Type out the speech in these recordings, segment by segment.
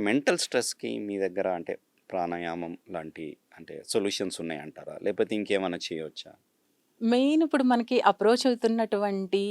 Mental స్ట్రెస్‌కి మీ దగ్గర అంటే ప్రాణాయామం లాంటి అంటే సొల్యూషన్స్ ఉన్నాయంటారా? లేకపోతే ఇంకేమన్నా చేయొచ్చా? మెయిన్ ఇప్పుడు మనకి అప్రోచ్ అవుతున్నటువంటి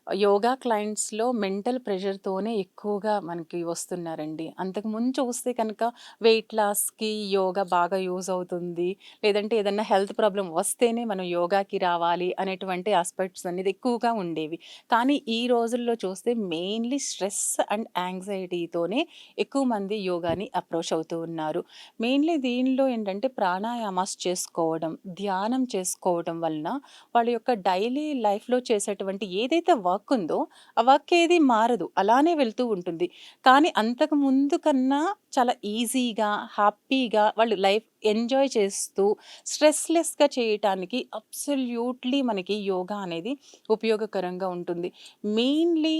యోగా క్లయింట్స్‌లో మెంటల్ ప్రెషర్‌తోనే ఎక్కువగా మనకి వస్తున్నారండి. అంతకుముందు చూస్తే కనుక వెయిట్ లాస్‌కి యోగా బాగా యూజ్ అవుతుంది. లేదంటే ఏదన్నా హెల్త్ ప్రాబ్లమ్ వస్తేనే మనం యోగాకి రావాలి అనేటువంటి ఆస్పెక్ట్స్ అనేది ఎక్కువగా ఉండేవి. కానీ ఈ రోజుల్లో చూస్తే మెయిన్‌లీ స్ట్రెస్ అండ్ యాంగ్జైటీతోనే ఎక్కువ మంది యోగాని అప్రోచ్ అవుతూ ఉన్నారు. మెయిన్‌లీ దీనిలో ఏంటంటే ప్రాణాయామాస్ చేసుకోవడం, ధ్యానం చేసుకోవడం వలన వాళ్ళ యొక్క డైలీ లైఫ్‌లో చేసేటువంటి ఏదైతే వర్క్ ఉందో, ఆ వర్క్ ఏది మారదు. అలానే వెళ్తూ ఉంటుంది. కానీ అంతకు ముందు కన్నా చాలా ఈజీగా, హ్యాపీగా వాళ్ళు లైఫ్ ఎంజాయ్ చేస్తూ స్ట్రెస్‌లెస్‌గా చేయటానికి అబ్సల్యూట్‌లీ మనకి యోగా అనేది ఉపయోగకరంగా ఉంటుంది. మెయిన్‌లీ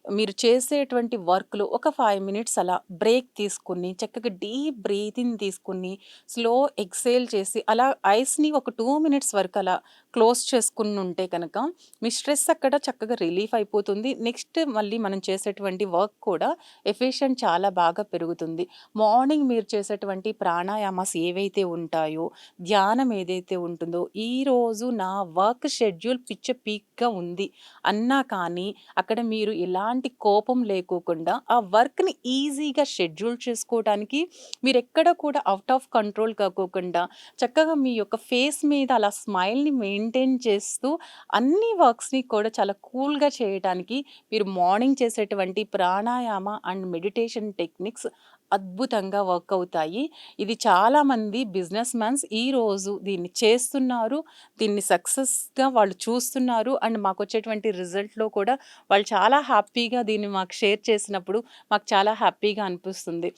మీరు చేసేటువంటి వర్క్‌లో ఒక 5 మినిట్స్ అలా బ్రేక్ తీసుకొని, చక్కగా డీప్ బ్రీతింగ్ తీసుకొని, స్లో ఎక్సేల్ చేసి, అలా ఐస్‌ని ఒక 2 మినిట్స్ వరకు అలా క్లోజ్ చేసుకునుంటే కనుక, మీ స్ట్రెస్ అక్కడ చక్కగా రిలీఫ్ అయిపోతుంది. నెక్స్ట్ మళ్ళీ మనం చేసేటువంటి వర్క్ కూడా ఎఫిషియెంట్ చాలా బాగా పెరుగుతుంది. మార్నింగ్ మీరు చేసేటువంటి ప్రాణాయామాస్ ఏవైతే ఉంటాయో, ధ్యానం ఏదైతే ఉంటుందో, ఈరోజు నా వర్క్ షెడ్యూల్ పిచ్చ పీక్‌గా ఉంది అన్నా కానీ, అక్కడ మీరు ఎలాంటి కోపం లేకోకుండా ఆ వర్క్‌ని ఈజీగా షెడ్యూల్ చేసుకోవటానికి మీరెక్కడ కూడా ఔట్ ఆఫ్ కంట్రోల్ కాకోకుండా చక్కగా మీ యొక్క ఫేస్ మీద అలా స్మైల్‌ని మెయింటైన్ చేస్తూ అన్ని వర్క్స్‌ని కూడా చాలా కూల్‌గా చేయటానికి మీరు మార్నింగ్ చేసేటువంటి ప్రాణాయామ అండ్ మెడిటేషన్ టెక్నిక్స్ అద్భుతంగా వర్క్ అవుతాయి. ఇది చాలామంది బిజినెస్ మాన్స్ ఈరోజు దీన్ని చేస్తున్నారు. దీన్ని సక్సెస్‌గా వాళ్ళు చూస్తున్నారు. అండ్ మాకొచ్చేటువంటి రిజల్ట్‌లో కూడా వాళ్ళు చాలా హ్యాపీగా దీన్ని మాకు షేర్ చేసినప్పుడు మాకు చాలా హ్యాపీగా అనిపిస్తుంది.